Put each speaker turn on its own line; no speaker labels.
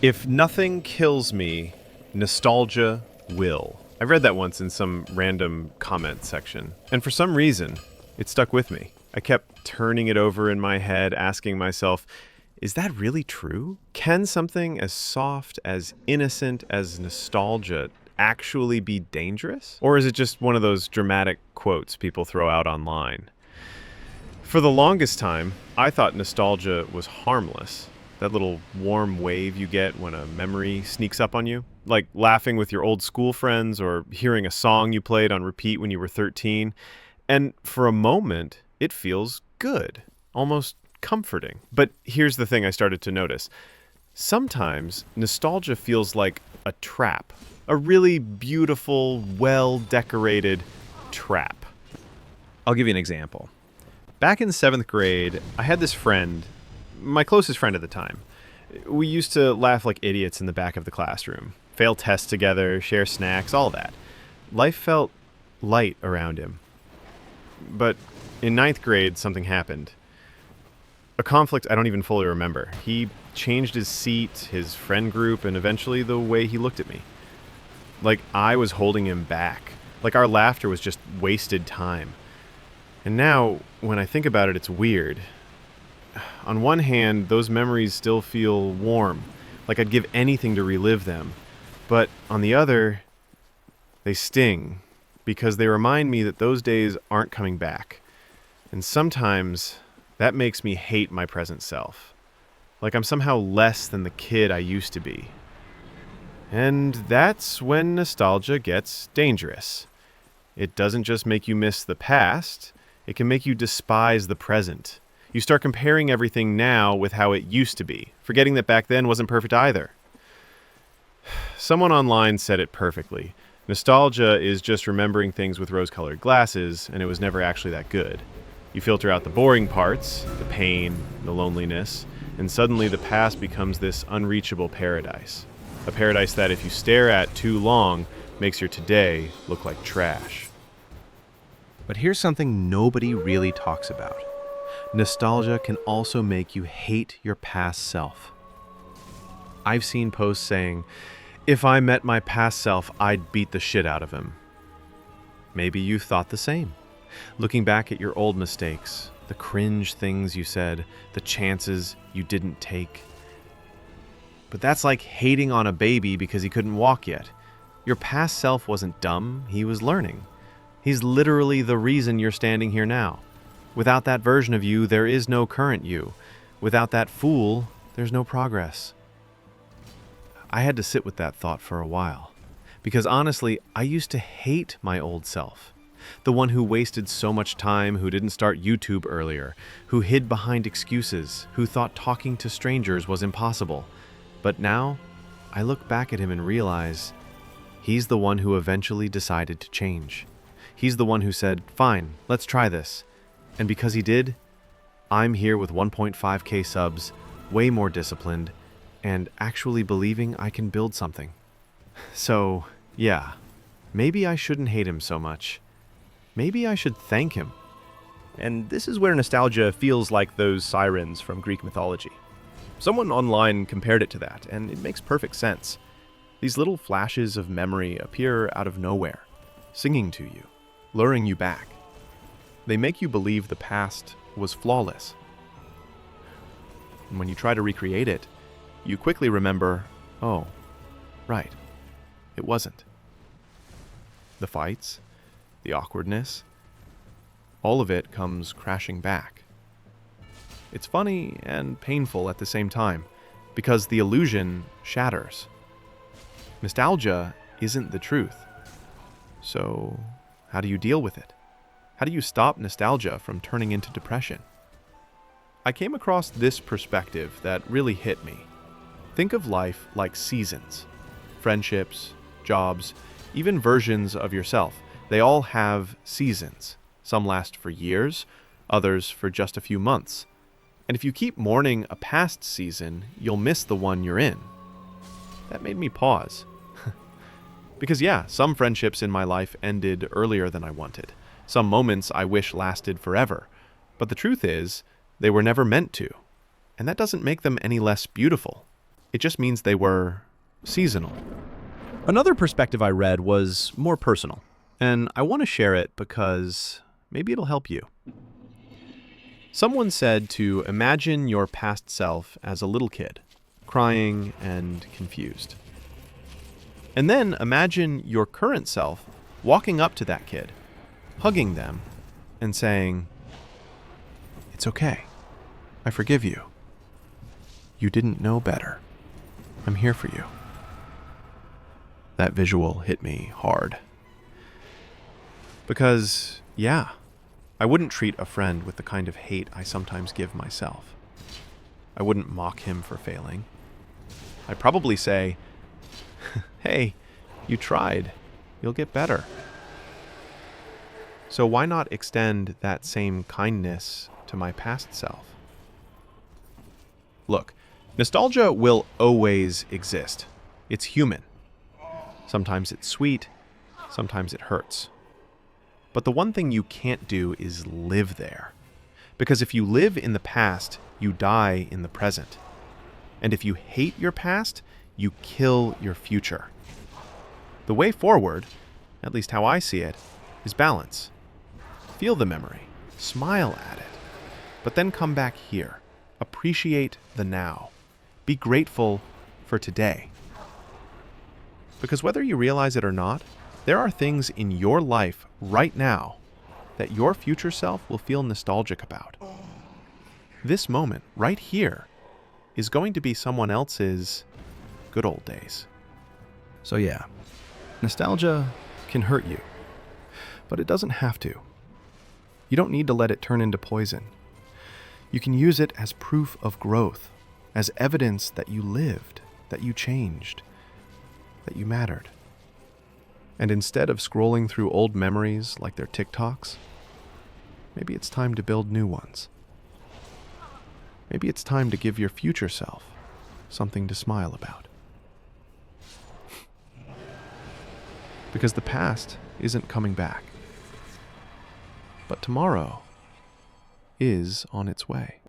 If nothing kills me, nostalgia will. I read that once in some random comment section, and for some reason, it stuck with me. I kept turning it over in my head, asking myself, is that really true? Can something as soft, as innocent as nostalgia actually be dangerous? Or is it just one of those dramatic quotes people throw out online? For the longest time, I thought nostalgia was harmless. That little warm wave you get when a memory sneaks up on you. Like laughing with your old school friends or hearing a song you played on repeat when you were 13. And for a moment, it feels good, almost comforting. But here's the thing I started to notice. Sometimes nostalgia feels like a trap, a really beautiful, well-decorated trap. I'll give you an example. Back in 7th grade, I had this friend, my closest friend at the time. We used to laugh like idiots in the back of the classroom, fail tests together, share snacks, all that. Life felt light around him. But in 9th grade, something happened. A conflict I don't even fully remember. He changed his seat, his friend group, and eventually the way he looked at me. Like I was holding him back. Like our laughter was just wasted time. And now, when I think about it, it's weird. On one hand, those memories still feel warm, like I'd give anything to relive them. But on the other, they sting, because they remind me that those days aren't coming back. And sometimes, that makes me hate my present self. Like I'm somehow less than the kid I used to be. And that's when nostalgia gets dangerous. It doesn't just make you miss the past, it can make you despise the present. You start comparing everything now with how it used to be, forgetting that back then wasn't perfect either. Someone online said it perfectly. Nostalgia is just remembering things with rose-colored glasses, and it was never actually that good. You filter out the boring parts, the pain, the loneliness, and suddenly the past becomes this unreachable paradise. A paradise that, if you stare at too long, makes your today look like trash.
But here's something nobody really talks about. Nostalgia can also make you hate your past self. I've seen posts saying, if I met my past self, I'd beat the shit out of him. Maybe you thought the same. Looking back at your old mistakes, the cringe things you said, the chances you didn't take. But that's like hating on a baby because he couldn't walk yet. Your past self wasn't dumb, he was learning. He's literally the reason you're standing here now. Without that version of you, there is no current you. Without that fool, there's no progress. I had to sit with that thought for a while. Because honestly, I used to hate my old self. The one who wasted so much time, who didn't start YouTube earlier, who hid behind excuses, who thought talking to strangers was impossible. But now, I look back at him and realize he's the one who eventually decided to change. He's the one who said, fine, let's try this. And because he did, I'm here with 1.5K subs, way more disciplined, and actually believing I can build something. So, yeah, maybe I shouldn't hate him so much. Maybe I should thank him.
And this is where nostalgia feels like those sirens from Greek mythology. Someone online compared it to that, and it makes perfect sense. These little flashes of memory appear out of nowhere, singing to you, luring you back. They make you believe the past was flawless. And when you try to recreate it, you quickly remember, oh, right, it wasn't. The fights, the awkwardness, all of it comes crashing back. It's funny and painful at the same time, because the illusion shatters. Nostalgia isn't the truth. So, how do you deal with it? How do you stop nostalgia from turning into depression? I came across this perspective that really hit me. Think of life like seasons. Friendships, jobs, even versions of yourself. They all have seasons. Some last for years, others for just a few months. And if you keep mourning a past season, you'll miss the one you're in. That made me pause. Because yeah, some friendships in my life ended earlier than I wanted. Some moments I wish lasted forever. But the truth is, they were never meant to. And that doesn't make them any less beautiful. It just means they were seasonal.
Another perspective I read was more personal, and I want to share it because maybe it'll help you. Someone said to imagine your past self as a little kid, crying and confused. And then imagine your current self walking up to that kid, hugging them, and saying, "It's okay. I forgive you. You didn't know better. I'm here for you." That visual hit me hard. Because, yeah, I wouldn't treat a friend with the kind of hate I sometimes give myself. I wouldn't mock him for failing. I'd probably say, "Hey, you tried. You'll get better." So why not extend that same kindness to my past self? Look, nostalgia will always exist. It's human. Sometimes it's sweet, sometimes it hurts. But the one thing you can't do is live there. Because if you live in the past, you die in the present. And if you hate your past, you kill your future. The way forward, at least how I see it, is balance. Feel the memory, smile at it, but then come back here. Appreciate the now. Be grateful for today. Because whether you realize it or not, there are things in your life right now that your future self will feel nostalgic about. This moment, right here, is going to be someone else's good old days. So yeah, nostalgia can hurt you, but it doesn't have to. You don't need to let it turn into poison. You can use it as proof of growth, as evidence that you lived, that you changed, that you mattered. And instead of scrolling through old memories like they're TikToks, maybe it's time to build new ones. Maybe it's time to give your future self something to smile about. Because the past isn't coming back. But tomorrow is on its way.